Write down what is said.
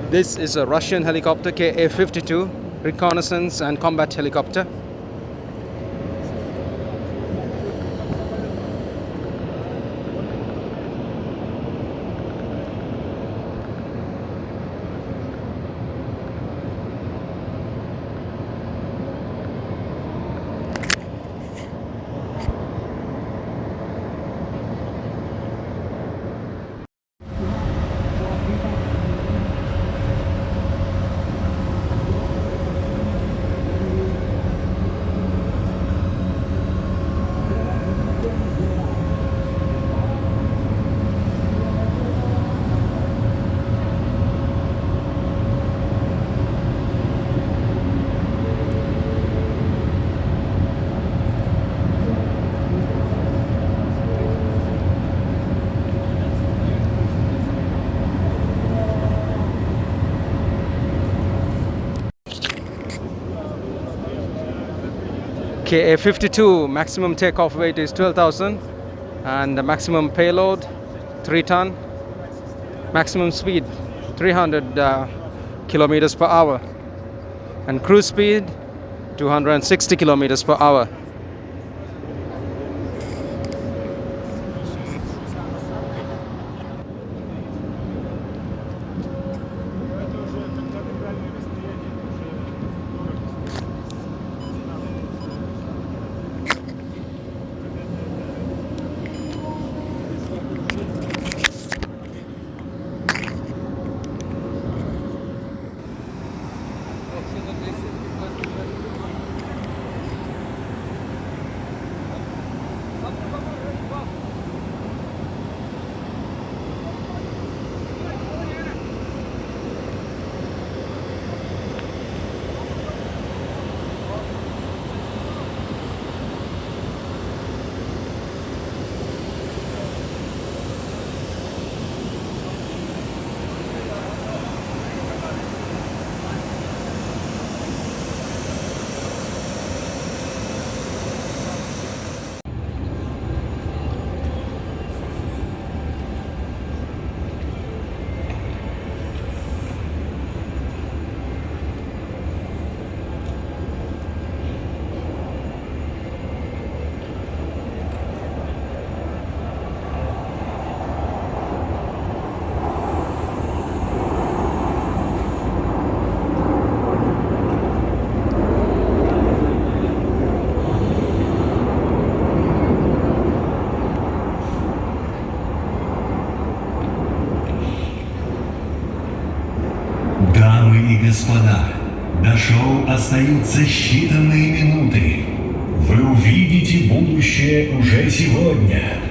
This is a Russian helicopter, Ka-52, reconnaissance and combat helicopter. Ka-52 maximum takeoff weight is 12,000 and the maximum payload 3 ton, maximum speed 300 kilometers per hour and cruise speed 260 kilometers per hour. Дамы и господа, до шоу остаются считанные минуты. Вы увидите будущее уже сегодня.